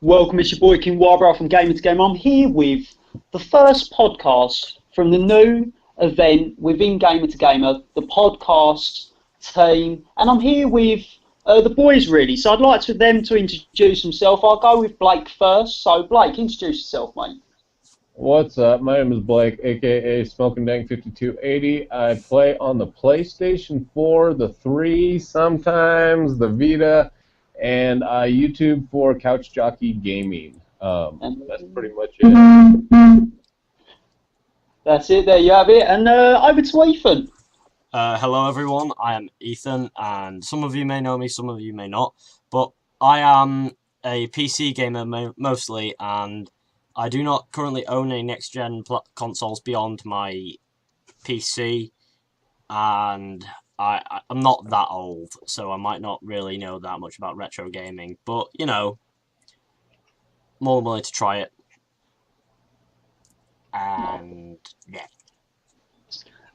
Welcome, it's your boy King WhyBrow from Gamer2Gamer. I'm here with the first podcast from the new event within Gamer2Gamer, the podcast team, and I'm here with the boys really. So I'd like for them to introduce themselves. I'll go with Blake first. So Blake, introduce yourself, mate. What's up? My name is Blake, aka Smoking Dang 5280. I play on the PlayStation 4, the 3, sometimes the Vita, and I YouTube for Couch Jockey Gaming. That's pretty much it. That's it. There you have it. And over to Ethan. Hello everyone, I am Ethan, and some of you may know me, some of you may not, but I am a PC gamer mostly, and I do not currently own any next-gen consoles beyond my PC, and I'm not that old, so I might not really know that much about retro gaming, but, you know, more than willing to try it. And, yeah.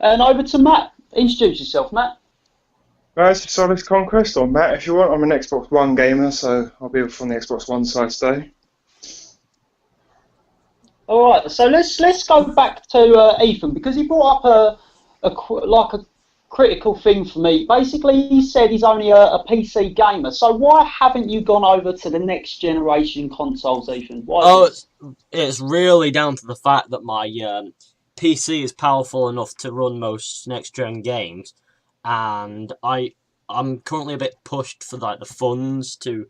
And over to Matt. Introduce yourself, Matt. Guys, Solid Conquest, or Matt if you want. I'm an Xbox One gamer, so I'll be from the Xbox One side today. All right, so let's go back to Ethan, because he brought up a critical thing for me. Basically, he said he's only a PC gamer. So why haven't you gone over to the next generation consoles, Ethan? Why it's really down to the fact that my PC is powerful enough to run most next-gen games, and I'm currently a bit pushed for like the funds to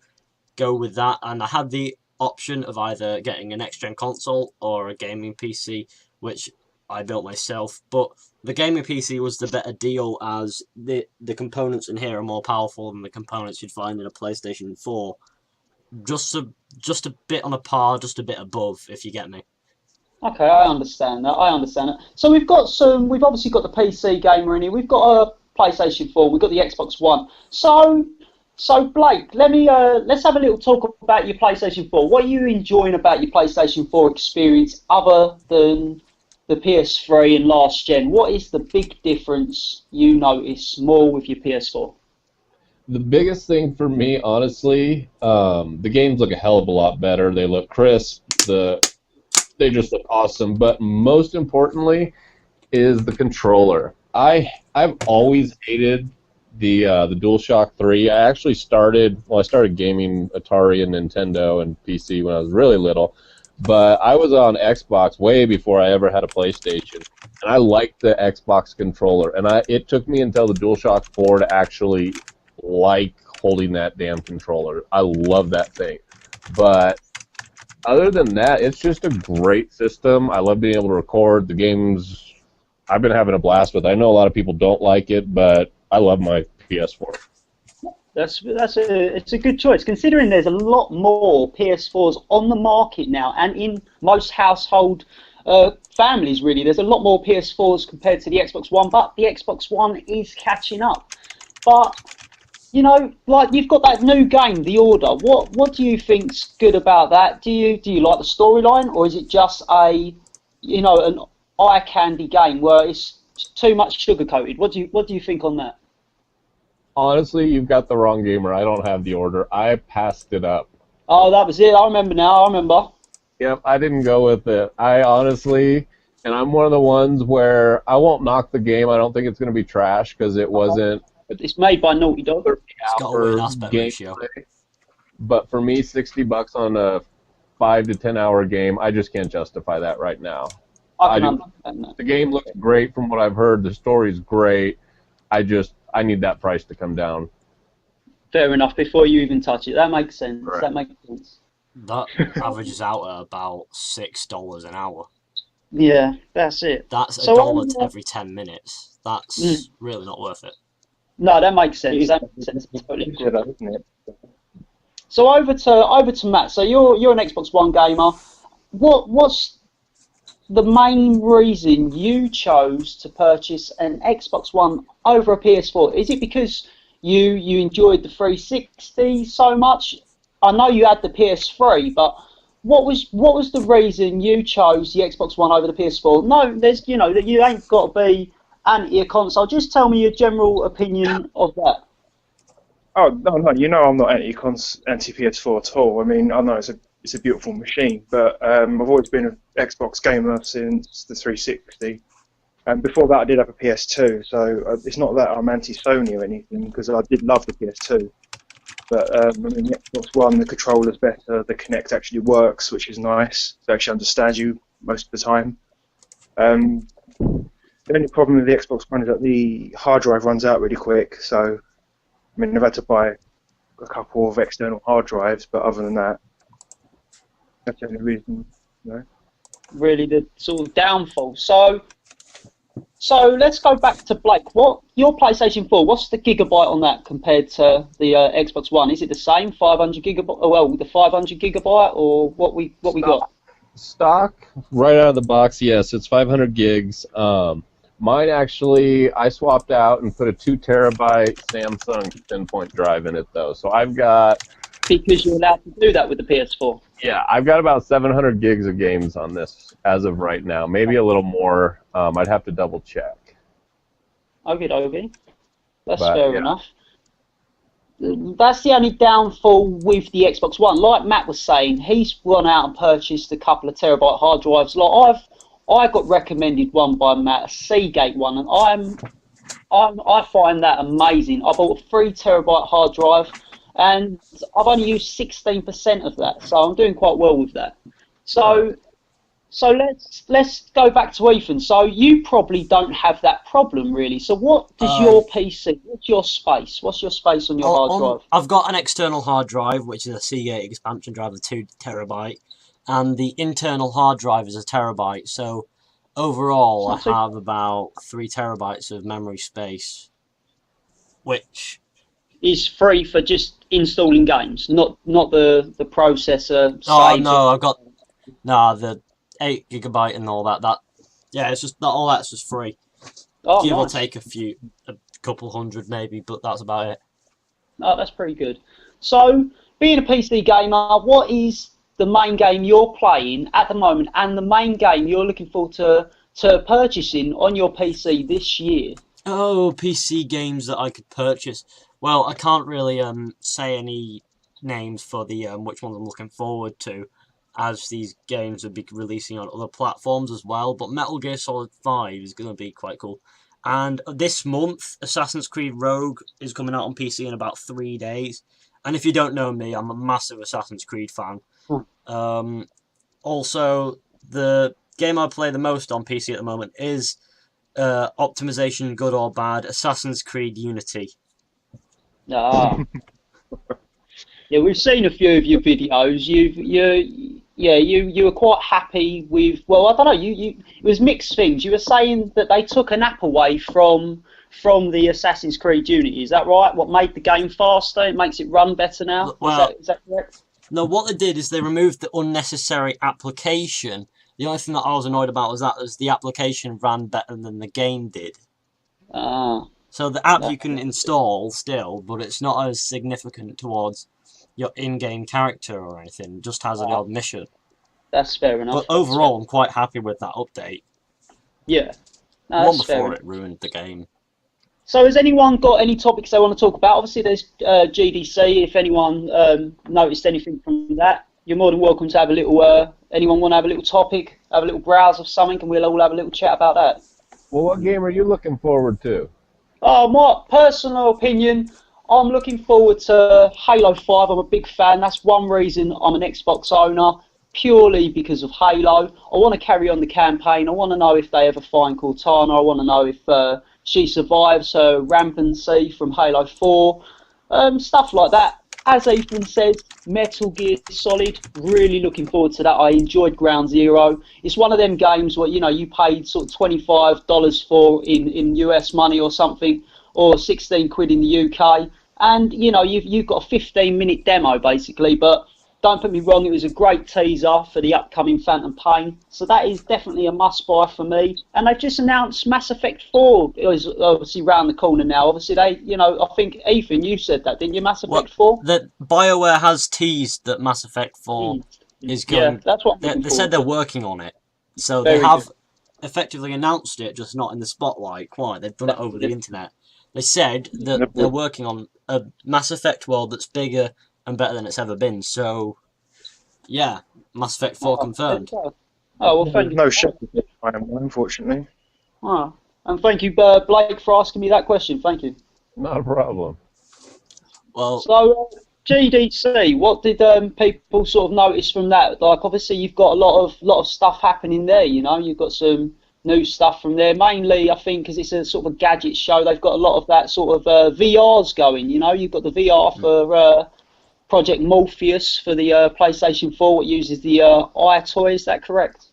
go with that, and I had the option of either getting a next-gen console or a gaming PC, which I built myself, but the gaming PC was the better deal, as the components in here are more powerful than the components you'd find in a PlayStation 4. Just a bit on a par, just a bit above, if you get me. Okay, I understand that. So we've obviously got the PC gamer in here. We've got a PlayStation 4. We've got the Xbox One. So Blake, let's have a little talk about your PlayStation 4. What are you enjoying about your PlayStation 4 experience other than the PS3 and last gen? What is the big difference you notice more with your PS4? The biggest thing for me, honestly, the games look a hell of a lot better. They look crisp. They just look awesome. But most importantly is the controller. I've always hated the DualShock 3. I actually started gaming Atari and Nintendo and PC when I was really little, but I was on Xbox way before I ever had a PlayStation, and I liked the Xbox controller, and it took me until the DualShock 4 to actually like holding that damn controller. I love that thing. But other than that, it's just a great system. I love being able to record the games. I've been having a blast with it. I know a lot of people don't like it, but I love my PS4. It's a good choice, considering there's a lot more PS4s on the market now, and in most household families, really, there's a lot more PS4s compared to the Xbox One. But the Xbox One is catching up. But you know, like, you've got that new game, The Order. What do you think's good about that? Do you like the storyline, or is it just an eye candy game where it's too much sugar coated? What do you think on that? Honestly, you've got the wrong gamer. I don't have The Order. I passed it up. Oh, that was it. I remember now. I remember. Yep, I didn't go with it. I honestly, and I'm one of the ones where I won't knock the game. I don't think it's going to be trash because it wasn't. It's made by Naughty Dog. It's got a weird aspect ratio. But for me, $60 on a 5 to 10 hour game, I just can't justify that right now. The game looks great from what I've heard. The story's great. I need that price to come down. Fair enough. Before you even touch it, that makes sense. Right. That makes sense. That averages out at about $6 an hour. Yeah, that's it. That's $1 every 10 minutes. That's really not worth it. No, that makes sense. That makes sense. Totally. So over to Matt. So you're an Xbox One gamer. What's the main reason you chose to purchase an Xbox One over a PS4? Is it because you enjoyed the 360 so much? I know you had the PS3, but what was the reason you chose the Xbox One over the PS4? No, you ain't got to be anti a console. Just tell me your general opinion of that. Oh no, I'm not anti PS4 at all. I mean, I know it's it's a beautiful machine. But I've always been an Xbox gamer since the 360. And before that, I did have a PS2. So it's not that I'm anti-Sony or anything, because I did love the PS2. But I mean, the Xbox One, the controller's better. The Kinect actually works, which is nice. It actually understands you most of the time. The only problem with the Xbox One is that the hard drive runs out really quick. So, I mean, I've had to buy a couple of external hard drives, but other than that, that's the only reason. You know. Really, the sort of downfall. So let's go back to Blake. What your PlayStation 4? What's the gigabyte on that compared to the Xbox One? Is it the same 500 gigabyte? Well, the 500 gigabyte, or what we got? Stock right out of the box, yes, it's 500 gigs. Mine actually, I swapped out and put a 2 terabyte Samsung 10-point drive in it though. So I've got. Because you're allowed to do that with the PS4. Yeah, I've got about 700 gigs of games on this as of right now. Maybe a little more. I'd have to double check. Okay. That's fair enough. That's the only downfall with the Xbox One. Like Matt was saying, he's gone out and purchased a couple of terabyte hard drives. Like I got recommended one by Matt, a Seagate one, and I find that amazing. I bought a 3 terabyte hard drive, and I've only used 16% of that, so I'm doing quite well with that. So let's go back to Ethan. So you probably don't have that problem really. So what does your PC? What's your space? What's your space on your hard drive? I've got an external hard drive, which is a Seagate expansion drive of 2 terabyte, and the internal hard drive is a terabyte. So overall, I have about 3 terabytes of memory space, which is free for just installing games, not the processor. Oh no, I've got the 8 gigabyte and all that. Yeah, it's just all that's just free. Oh, Give nice. or take a couple hundred maybe, but that's about it. Oh, that's pretty good. So, being a PC gamer, what is the main game you're playing at the moment, and the main game you're looking forward to purchasing on your PC this year? Oh, PC games that I could purchase. Well, I can't really say any names for the which ones I'm looking forward to, as these games will be releasing on other platforms as well. But Metal Gear Solid 5 is going to be quite cool. And this month, Assassin's Creed Rogue is coming out on PC in about 3 days. And if you don't know me, I'm a massive Assassin's Creed fan. Also, the game I play the most on PC at the moment is optimization, good or bad, Assassin's Creed Unity. Ah. Yeah, we've seen a few of your videos. You were quite happy with. Well, I don't know. It was mixed things. You were saying that they took an app away from the Assassin's Creed Unity. Is that right? What made the game faster? It makes it run better now. Well, is that correct? No, what they did is they removed the unnecessary application. The only thing that I was annoyed about was that the application ran better than the game did. Ah. So the app you can install still, but it's not as significant towards your in-game character or anything. It just has an odd mission. That's fair enough. But overall, I'm quite happy with that update. Yeah. No, One before it ruined the game. So has anyone got any topics they want to talk about? Obviously, there's GDC. If anyone noticed anything from that, you're more than welcome to have a little. Anyone want to have a little topic, have a little browse of something, and we'll all have a little chat about that. Well, what game are you looking forward to? Oh, my personal opinion, I'm looking forward to Halo 5. I'm a big fan. That's one reason I'm an Xbox owner, purely because of Halo. I want to carry on the campaign. I want to know if they ever find Cortana. I want to know if she survives her rampancy from Halo 4. Stuff like that. As Ethan says, Metal Gear Solid, really looking forward to that. I enjoyed Ground Zero. It's one of them games where, you paid sort of $25 for in US money or something, or 16 quid in the UK. And, you've got a 15-minute demo, basically. But don't put me wrong, it was a great teaser for the upcoming Phantom Pain. So that is definitely a must-buy for me. And they've just announced Mass Effect 4 is obviously round the corner now. Obviously, I think, Ethan, you said that, didn't you, Mass Effect 4? That BioWare has teased that Mass Effect 4 is going... Yeah, that's what they said they're working on it. So Very they have good. effectively announced it, just not in the spotlight quite. They've done it over the internet. They said that they're working on a Mass Effect world that's bigger and better than it's ever been. So Yeah, Mass Effect 4 confirmed. Oh, well, thank you. No shot of it, unfortunately. Oh, and thank you, Blake, for asking me that question. Thank you. Not a problem. Well, So, GDC, what did people sort of notice from that? Like, obviously, you've got a lot of stuff happening there. You know, you've got some new stuff from there. Mainly, I think, because it's a sort of a gadget show, they've got a lot of that sort of VRs going. You know, you've got the VR for Project Morpheus for the PlayStation 4, which uses the iToy. Is that correct?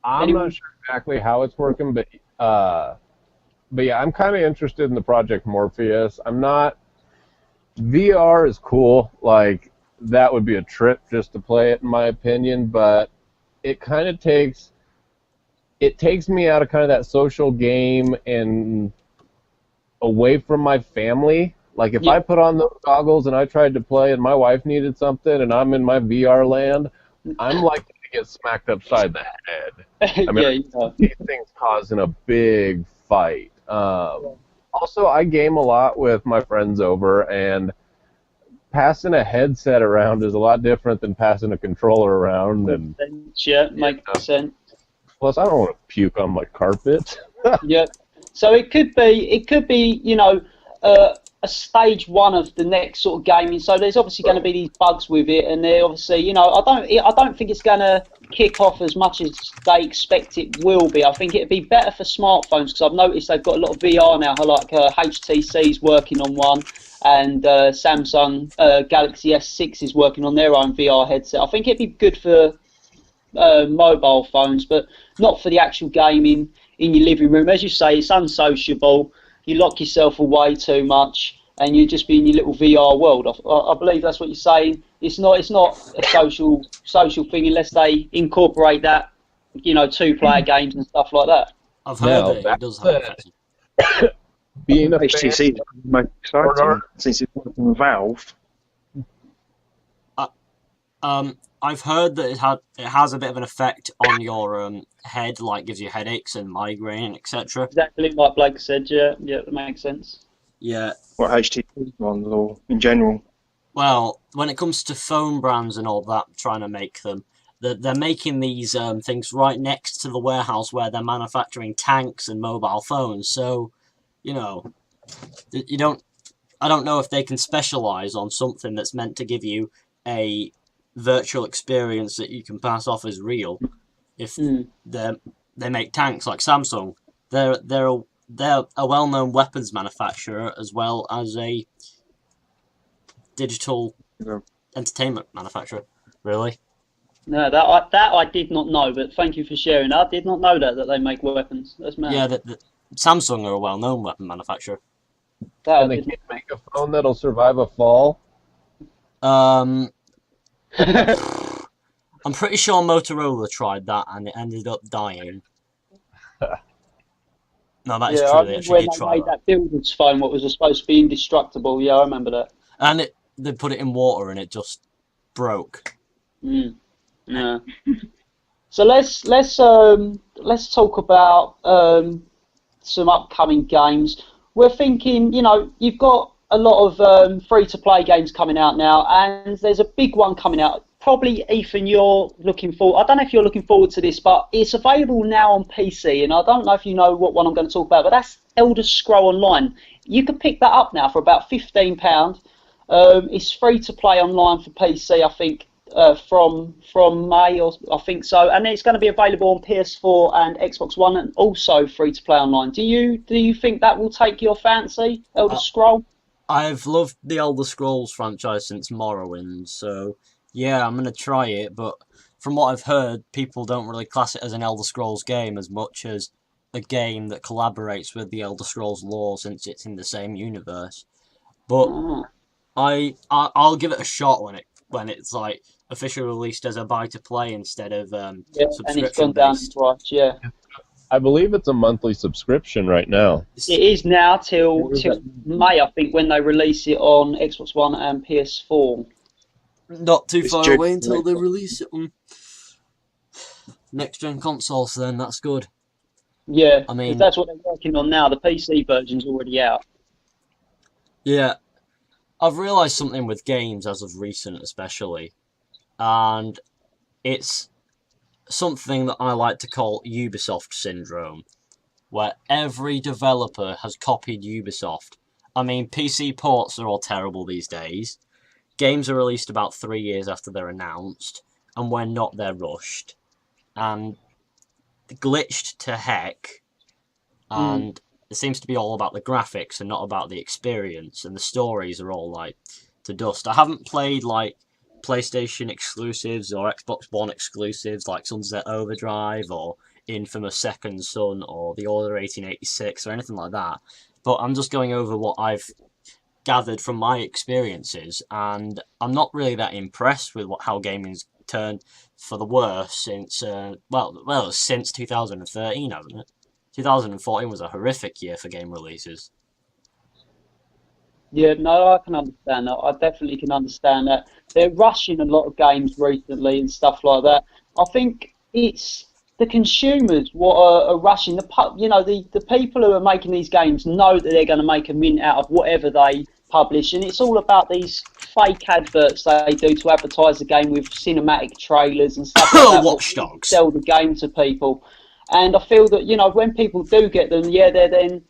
I'm not sure exactly how it's working, but yeah, I'm kind of interested in the Project Morpheus. I'm not. VR is cool. Like, that would be a trip just to play it, in my opinion. But it kind of takes me out of kind of that social game and away from my family. Like, if I put on those goggles and I tried to play and my wife needed something and I'm in my VR land, I'm likely to get smacked upside the head. I mean, these things causing a big fight. Also, I game a lot with my friends over, and passing a headset around is a lot different than passing a controller around. And yeah, makes sense. Plus, I don't want to puke on my carpet. Yeah. So it could be, you know, a stage one of the next sort of gaming. So there's obviously going to be these bugs with it, and they're obviously, you know, I don't think it's going to kick off as much as they expect it will be. I think it'd be better for smartphones, because I've noticed they've got a lot of VR now. Like HTC's working on one, and Samsung Galaxy S6 is working on their own VR headset. I think it'd be good for mobile phones, but not for the actual gaming in your living room. As you say, it's unsociable. You lock yourself away too much, and you just be in your little VR world. I believe that's what you're saying. It's not a social thing unless they incorporate that, you know, two-player games and stuff like that. I've heard that it does have effect. Being a HTC is most exciting since it's from Valve. I've heard that it has a bit of an effect on your head, like gives you headaches and migraine, etc. Exactly like Blake said. Yeah, that makes sense. Yeah. What, HTC ones or in general? Well, when it comes to phone brands and all that, trying to make them, they're making these things right next to the warehouse where they're manufacturing tanks and mobile phones. So, you know, I don't know if they can specialize on something that's meant to give you a virtual experience that you can pass off as real. If they make tanks like Samsung, they're a well-known weapons manufacturer as well as a digital entertainment manufacturer. Really? No, that I did not know, but thank you for sharing. I did not know that they make weapons. That's mad. Yeah, Samsung are a well-known weapon manufacturer. And they can't make a phone that'll survive a fall? I'm pretty sure Motorola tried that and it ended up dying. No, that is true. They actually did try when they made that builder's phone, what was supposed to be indestructible. Yeah, I remember that. And they put it in water and it just broke. Yeah. So let's talk about some upcoming games. We're thinking, you know, you've got a lot of free-to-play games coming out now, and there's a big one coming out. Probably, Ethan, you're looking forward. I don't know if you're looking forward to this, but it's available now on PC, and I don't know if you know what one I'm going to talk about, but that's Elder Scroll Online. You can pick that up now for about £15. It's free to play online for PC, I think, from May, or I think so, and it's going to be available on PS4 and Xbox One, and also free to play online. Do you think that will take your fancy, Elder Scroll? I've loved the Elder Scrolls franchise since Morrowind, so yeah, I'm going to try it, but from what I've heard, people don't really class it as an Elder Scrolls game as much as a game that collaborates with the Elder Scrolls lore since it's in the same universe. But I'll give it a shot when it's like officially released as a buy-to-play instead of subscription-based. And it's gone down to price, yeah. I believe it's a monthly subscription right now. It is now till May, I think, when they release it on Xbox One and PS4. Not too far away until they release it on next-gen consoles, then that's good. Yeah, I mean, that's what they're working on now. The PC version's already out. Yeah. I've realised something with games as of recent, especially, and it's something that I like to call Ubisoft syndrome, where every developer has copied Ubisoft. I mean, PC ports are all terrible these days. Games are released about 3 years after they're announced, and when not, they're rushed and glitched to heck. And it seems to be all about the graphics and not about the experience, and the stories are all like to dust. I haven't played like PlayStation exclusives or Xbox One exclusives like Sunset Overdrive or Infamous Second Son or The Order 1886 or anything like that, but I'm just going over what I've gathered from my experiences, and I'm not really that impressed with how gaming's turned for the worse since since 2013, hasn't it? 2014 was a horrific year for game releases. Yeah, no, I can understand that. I definitely can understand that. They're rushing a lot of games recently and stuff like that. I think it's the consumers what are rushing. The people who are making these games know that they're going to make a mint out of whatever they publish, and it's all about these fake adverts they do to advertise the game with cinematic trailers and stuff like that. Watch Dogs. Sell the game to people. And I feel that, when people do get them, they're then,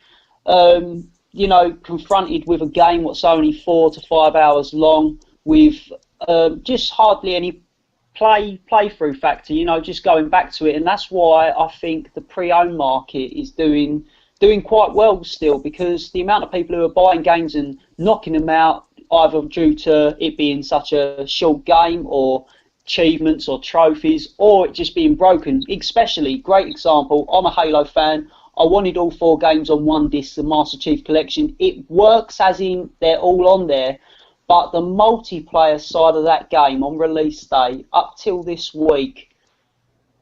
confronted with a game that's only 4 to 5 hours long with just hardly any playthrough factor, just going back to it. And that's why I think the pre-owned market is doing quite well still, because the amount of people who are buying games and knocking them out, either due to it being such a short game or achievements or trophies, or it just being broken. Especially, great example, I'm a Halo fan. I wanted all 4 games on one disc, the Master Chief Collection. It works as in they're all on there, but the multiplayer side of that game on release day up till this week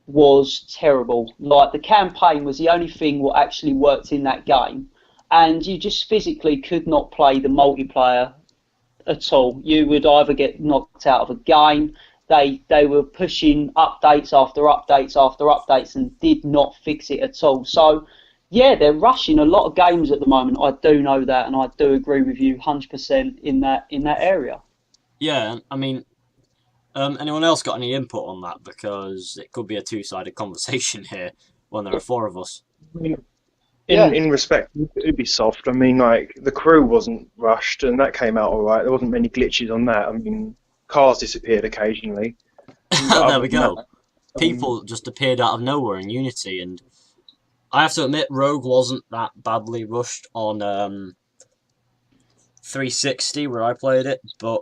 was terrible. Like, the campaign was the only thing what actually worked in that game, and you just physically could not play the multiplayer at all. You would either get knocked out of a game. They were pushing updates after updates after updates and did not fix it at all. So, yeah, they're rushing a lot of games at the moment. I do know that, and I do agree with you 100% in that area. Yeah, I mean, anyone else got any input on that? Because it could be a two-sided conversation here when there are 4 of us. In respect to Ubisoft, I mean, like, the crew wasn't rushed, and that came out all right. There wasn't many glitches on that. I mean, cars disappeared occasionally. There we go. People just appeared out of nowhere in Unity, and I have to admit, Rogue wasn't that badly rushed on 360 where I played it, but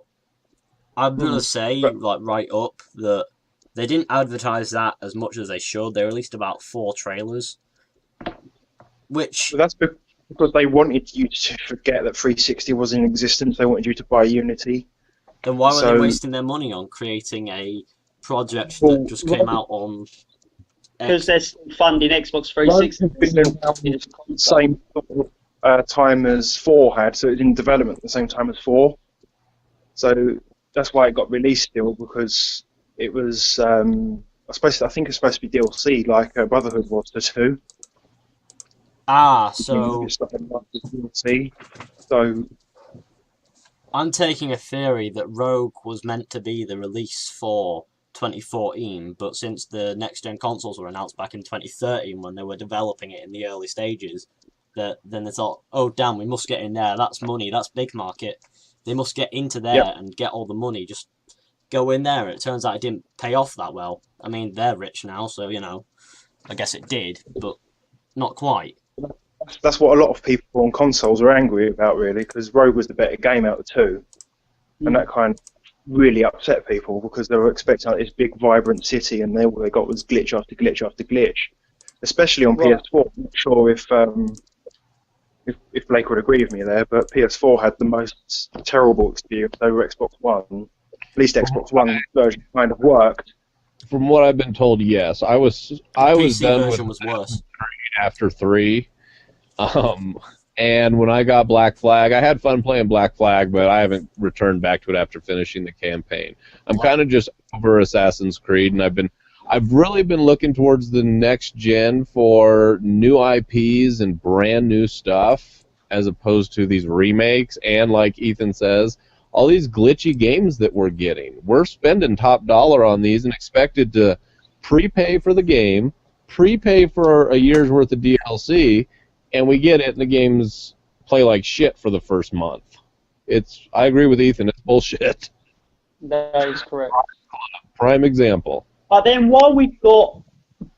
I'm gonna say, like, right up, that they didn't advertise that as much as they should. They released about 4 trailers, which... But that's because they wanted you to forget that 360 was in existence. They wanted you to buy Unity. Then why were they wasting their money on creating a project that just came out on... Because they're still funding Xbox 360. Same sort of time as 4 had, so it was in development at the same time as 4. So that's why it got released still, because it was, I think it's supposed to be DLC, like Brotherhood was to 2. So... DLC. So... I'm taking a theory that Rogue was meant to be the release for 2014, but since the next-gen consoles were announced back in 2013 when they were developing it in the early stages, then they thought, oh damn, we must get in there, that's money, that's big market, they must get into there and get all the money, just go in there. And it turns out it didn't pay off that well. I mean, they're rich now, so, I guess it did, but not quite. That's what a lot of people on consoles are angry about, really, because Rogue was the better game out of the 2, and that kind of really upset people because they were expecting this big, vibrant city, and all they got was glitch after glitch after glitch, especially on PS4. I'm not sure if Blake would agree with me there, but PS4 had the most terrible experience over Xbox One. At least Xbox One version kind of worked. From what I've been told, yes. I was done with was worse after 3. And when I got Black Flag, I had fun playing Black Flag, but I haven't returned back to it after finishing the campaign. I'm kind of just over Assassin's Creed, and I've really been looking towards the next gen for new IPs and brand new stuff, as opposed to these remakes. And like Ethan says, all these glitchy games that we're getting. We're spending top dollar on these and expected to prepay for the game, prepay for a year's worth of DLC, and we get it, and the games play like shit for the first month. I agree with Ethan, it's bullshit. That is correct. Prime example. But then while we've got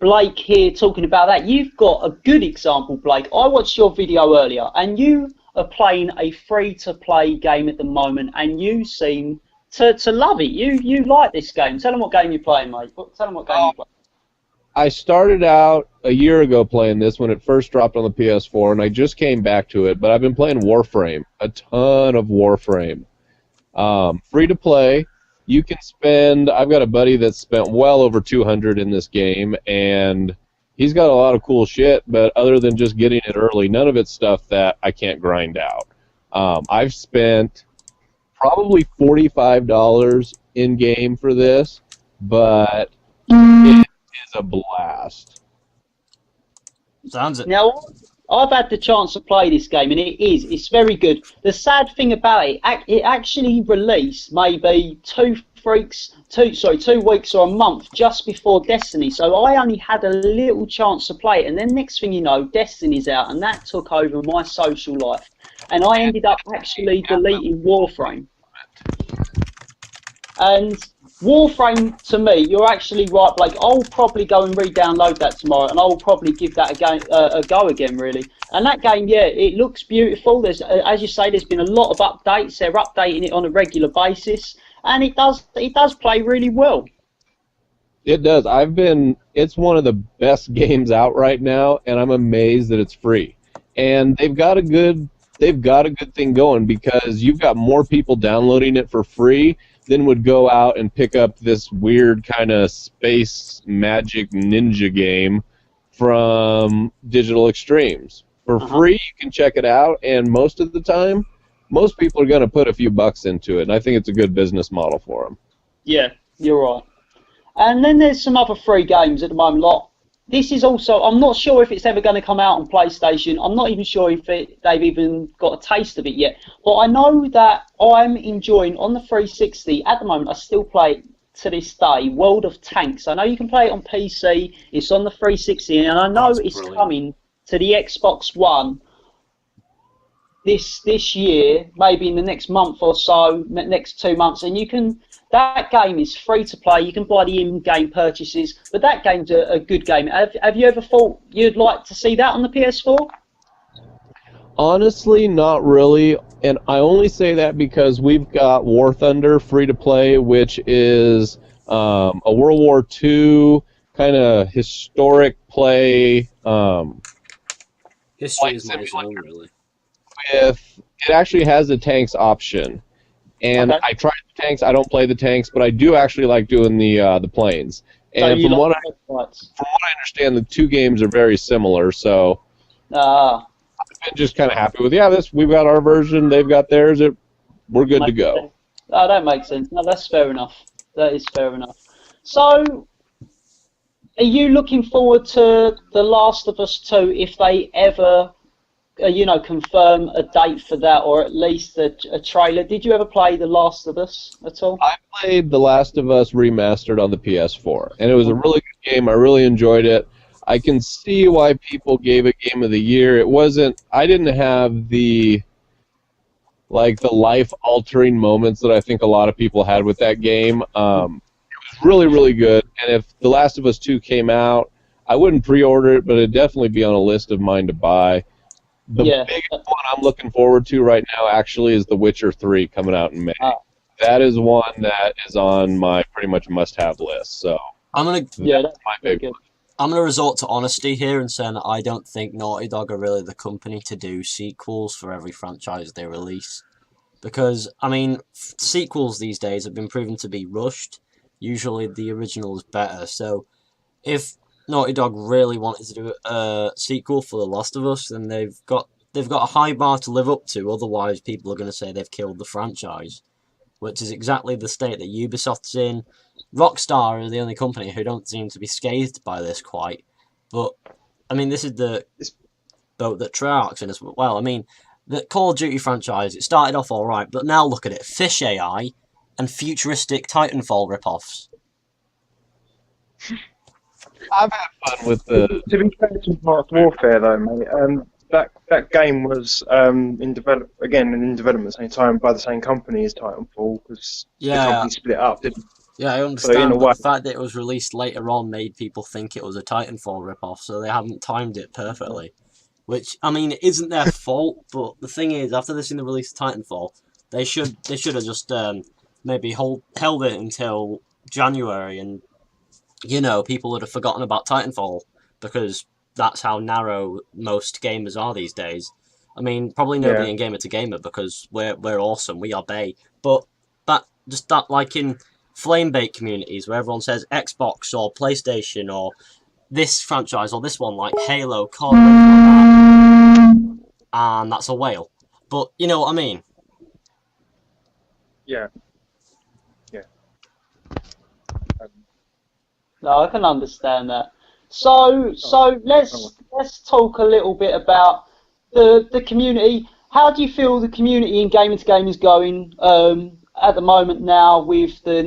Blake here talking about that, you've got a good example, Blake. I watched your video earlier, and you are playing a free-to-play game at the moment, and you seem to love it. You like this game. Tell them what game you're playing, mate. Tell them what game you're playing. I started out a year ago playing this when it first dropped on the PS4, and I just came back to it, but I've been playing Warframe, a ton of Warframe. Free to play. You can spend, I've got a buddy that's spent well over 200 in this game, and he's got a lot of cool shit, but other than just getting it early, none of it's stuff that I can't grind out. I've spent probably $45 in-game for this, but it is a blast. Sounds it. Now, I've had the chance to play this game, and it's very good. The sad thing about it, it actually released maybe 2 weeks or a month just before Destiny, so I only had a little chance to play it, and then next thing you know, Destiny's out, and that took over my social life, and I ended up actually deleting Warframe. And Warframe, to me, you're actually right, Blake. I'll probably go and re-download that tomorrow, and I'll probably give that a go again, really. And that game, yeah, it looks beautiful. There's, as you say, there's been a lot of updates. They're updating it on a regular basis, and it does play really well. It does. It's one of the best games out right now, and I'm amazed that it's free. And they've got a good thing going, because you've got more people downloading it for free than would go out and pick up this weird kind of space magic ninja game from Digital Extremes. For free, you can check it out, and most of the time, most people are going to put a few bucks into it, and I think it's a good business model for them. Yeah, you're right. And then there's some other free games at the moment. Like, this is also, I'm not sure if it's ever going to come out on PlayStation. I'm not even sure if they've even got a taste of it yet. But I know that I'm enjoying, on the 360, at the moment, I still play it to this day, World of Tanks. I know you can play it on PC, it's on the 360, and I know it's brilliant. Coming to the Xbox One this year, maybe in the next month or so, next 2 months, and that game is free to play. You can buy the in-game purchases, but that game's a good game. Have you ever thought you'd like to see that on the PS4? Honestly, not really, and I only say that because we've got War Thunder free to play, which is a World War II kind of historic play. History is my zone, really. It actually has a tanks option, and I tried the tanks. I don't play the tanks, but I do actually like doing the planes. And from what I understand, the two games are very similar. So I've been just kind of happy with we've got our version, they've got theirs. We're good to go. Oh, that makes sense. No, that's fair enough. That is fair enough. So, are you looking forward to The Last of Us 2 if they ever, confirm a date for that, or at least a trailer? Did you ever play The Last of Us at all? I played The Last of Us remastered on the PS4, and it was a really good game. I really enjoyed it. I can see why people gave it Game of the Year. I didn't have the life-altering moments that I think a lot of people had with that game. It was really, really good, and if The Last of Us 2 came out, I wouldn't pre-order it, but it'd definitely be on a list of mine to buy. The biggest one I'm looking forward to right now actually is The Witcher 3 coming out in May. That is one that is on my pretty much must-have list. So that's my favorite. I'm going to resort to honesty here and saying that I don't think Naughty Dog are really the company to do sequels for every franchise they release. Because, sequels these days have been proven to be rushed. Usually the original is better. So if Naughty Dog really wanted to do a sequel for The Last of Us, then they've got a high bar to live up to. Otherwise, people are going to say they've killed the franchise, which is exactly the state that Ubisoft's in. Rockstar are the only company who don't seem to be scathed by this quite. But this is the boat that Treyarch's in as well. The Call of Duty franchise, it started off alright, but now look at it. Fish AI and futuristic Titanfall rip-offs. I've had fun with the. To be fair to Advanced Warfare, though, mate, that game was in development at the same time by the same company as Titanfall, because the company split up, didn't it? Yeah, I understand, but the fact that it was released later on made people think it was a Titanfall rip-off, so they haven't timed it perfectly. Which, I mean, it isn't their fault, but the thing is, after they've seen the release of Titanfall, they should have just maybe held it until January, and, you know, people would have forgotten about Titanfall, because that's how narrow most gamers are these days. I mean, probably nobody in Gamer2Gamer, because we're awesome, we are bae, but that like in flame-bait communities where everyone says Xbox or PlayStation or this franchise or this one, like Halo, COD, like that, and that's a whale. But you know what I mean? Yeah. No, I can understand that. So let's talk a little bit about the community. How do you feel the community in Gamer2Gamer is going at the moment now with the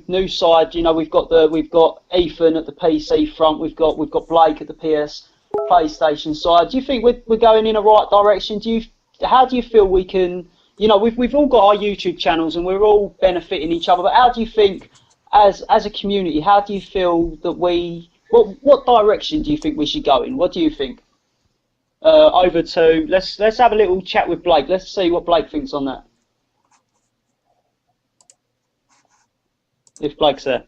new side? You know, we've got Ethan at the PC front, we've got Blake at the PlayStation side. Do you think we're going in the right direction? How do you feel we can? You know, we've all got our YouTube channels and we're all benefiting each other. But how do you think, as a community, how do you feel that what direction do you think we should go in? What do you think? Over to let's have a little chat with Blake. Let's see what Blake thinks on that. If Blake's there.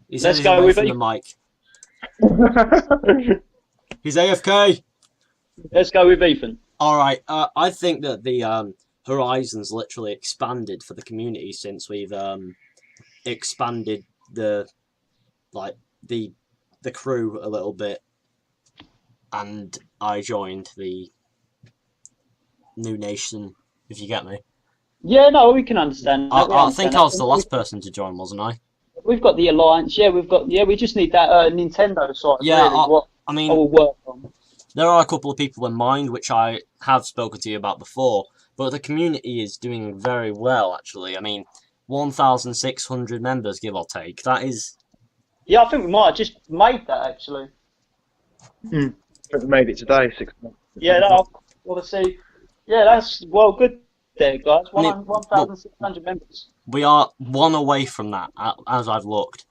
Let's go with the mic. He's AFK. Let's go with Ethan. All right. I think that the horizons literally expanded for the community since we've expanded the crew a little bit, and I joined the new nation. If you get me. Yeah, no, we can understand. I think I was the last person to join, wasn't I? We've got the alliance. Yeah, we just need that Nintendo side. Yeah, really, I mean, will work on. There are a couple of people in mind which I have spoken to you about before, but the community is doing very well, actually. I mean, 1,600 members, give or take. That is. Yeah, I think we might have just made that actually. We made it today, 6 months. Yeah, obviously. Yeah, that's good. There, guys, 1,600 members. We are one away from that, as I've looked.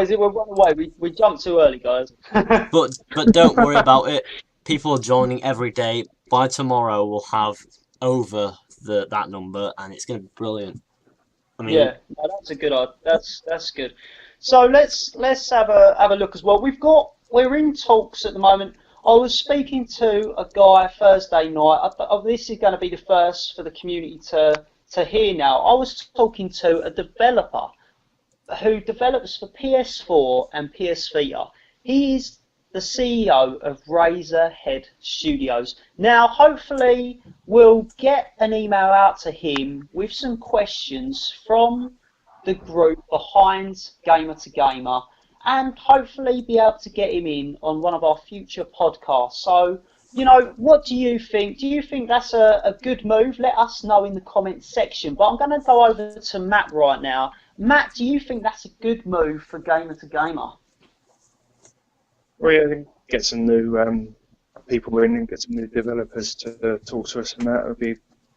Is it? We're one away. We jumped too early, guys. but don't worry about it. People are joining every day. By tomorrow, we'll have over that number, and it's going to be brilliant. I mean, yeah, no, that's a good idea. That's good. So let's have a look as well. We're in talks at the moment. I was speaking to a guy Thursday night. This is going to be the first for the community to hear now. I was talking to a developer who develops for PS4 and PS Vita. He is the CEO of Razorhead Studios. Now, hopefully, we'll get an email out to him with some questions from the group behind Gamer2Gamer, and hopefully be able to get him in on one of our future podcasts. So, you know, what do you think? Do you think that's a good move? Let us know in the comments section. But I'm going to go over to Matt right now. Matt, do you think that's a good move for Gamer2Gamer? Well, yeah, I think get some new people in and get some new developers to talk to us, and that would be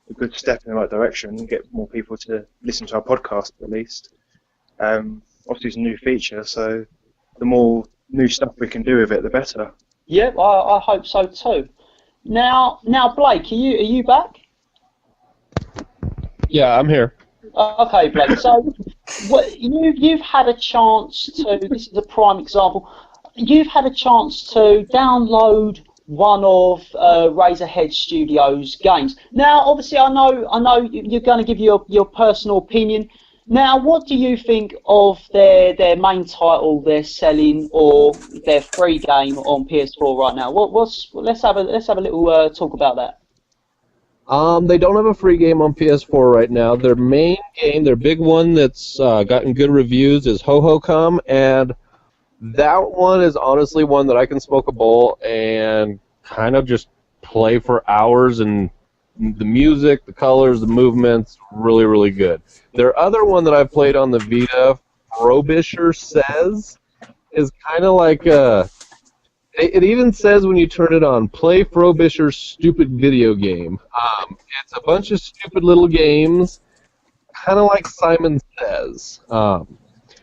a good step in the right direction and get more people to listen to our podcast at least. Obviously, it's a new feature, so the more new stuff we can do with it, the better. Yeah, I hope so too. Now, Blake, are you back? Yeah, I'm here. Okay, Blake. So, you've had a chance to. This is a prime example. You've had a chance to download one of Razorhead Studios' games. Now, obviously, I know you're going to give your personal opinion. Now, what do you think of their main title they're selling, or their free game on PS4 right now? Let's have a little talk about that. They don't have a free game on PS4 right now. Their main game, their big one that's gotten good reviews, is HoHoCom, and that one is honestly one that I can smoke a bowl and kind of just play for hours, and the music, the colors, the movements, really, really good. Their other one that I've played on the Vita, Frobisher Says, is kind of like it even says when you turn it on, play Frobisher's stupid video game. It's a bunch of stupid little games, kind of like Simon Says.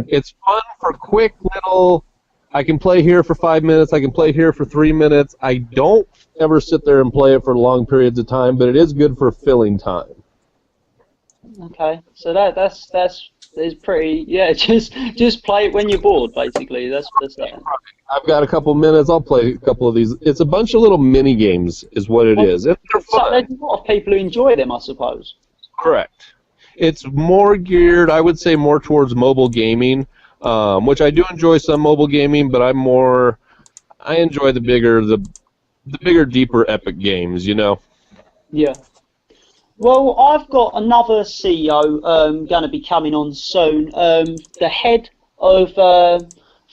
It's fun for quick little, I can play here for 5 minutes, I can play here for 3 minutes. I don't ever sit there and play it for long periods of time, but it is good for filling time. Okay, so that's pretty, yeah. Just play it when you're bored, basically. That's that. I've got a couple minutes. I'll play a couple of these. It's a bunch of little mini games, is what it is. They're fun. So there's a lot of people who enjoy them, I suppose. Correct. It's more geared, I would say, more towards mobile gaming, which I do enjoy some mobile gaming, but I enjoy the bigger, deeper, epic games. You know. Yeah. Well, I've got another CEO going to be coming on soon. The head of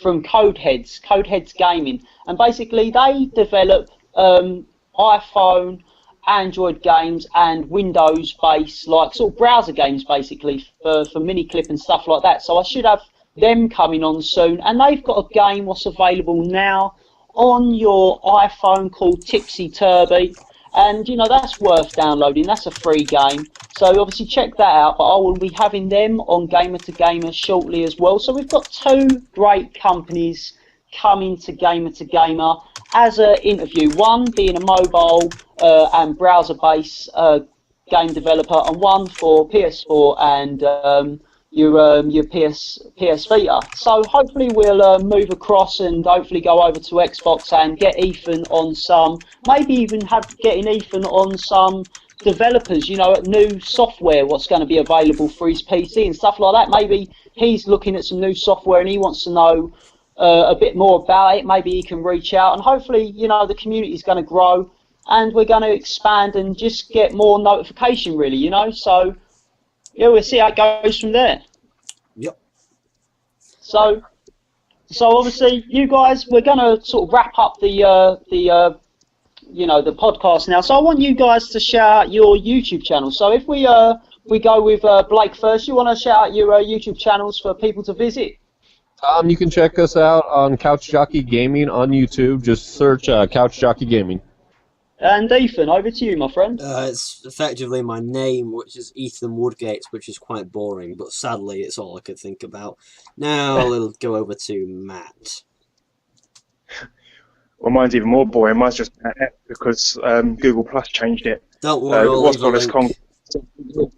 from Codeheads Gaming, and basically they develop iPhone, Android games, and Windows-based, like sort of browser games, basically for Miniclip and stuff like that. So I should have them coming on soon, and they've got a game what's available now on your iPhone called Tipsy Turby. And, you know, that's worth downloading. That's a free game. So, obviously, check that out. But I will be having them on Gamer2Gamer shortly as well. So, we've got two great companies coming to Gamer2Gamer as an interview. One being a mobile and browser-based game developer, and one for PS4 and your PS Vita. So hopefully we'll move across and hopefully go over to Xbox and get Ethan on some, maybe even getting Ethan on some developers, you know, new software, what's going to be available for his PC and stuff like that. Maybe he's looking at some new software and he wants to know a bit more about it. Maybe he can reach out, and hopefully, you know, the community is going to grow and we're going to expand and just get more notification, really, you know. So yeah, we'll see how it goes from there. Yep. So obviously, you guys, we're gonna sort of wrap up the podcast now. So I want you guys to shout out your YouTube channel. So if we go with Blake first, you want to shout out your YouTube channels for people to visit? You can check us out on Couch Jockey Gaming on YouTube. Just search Couch Jockey Gaming. And Ethan, over to you, my friend. It's effectively my name, which is Ethan Woodgate, which is quite boring, but sadly it's all I could think about. Now I'll go over to Matt. Well, mine's even more boring. Mine's just because Google Plus changed it. Don't worry, I'll leave a link.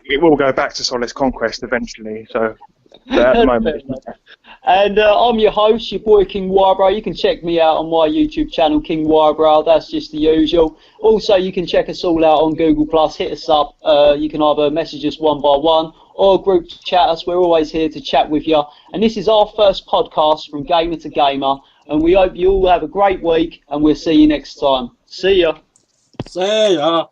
It will go back to Solace Conquest eventually, so at the moment. And I'm your host, your boy King WhyBrow. You can check me out on my YouTube channel, King WhyBrow. That's just the usual. Also, you can check us all out on Google Plus. Hit us up. You can either message us one by one or group chat us. We're always here to chat with you. And this is our first podcast from Gamer2Gamer. And we hope you all have a great week. And we'll see you next time. See ya. See ya.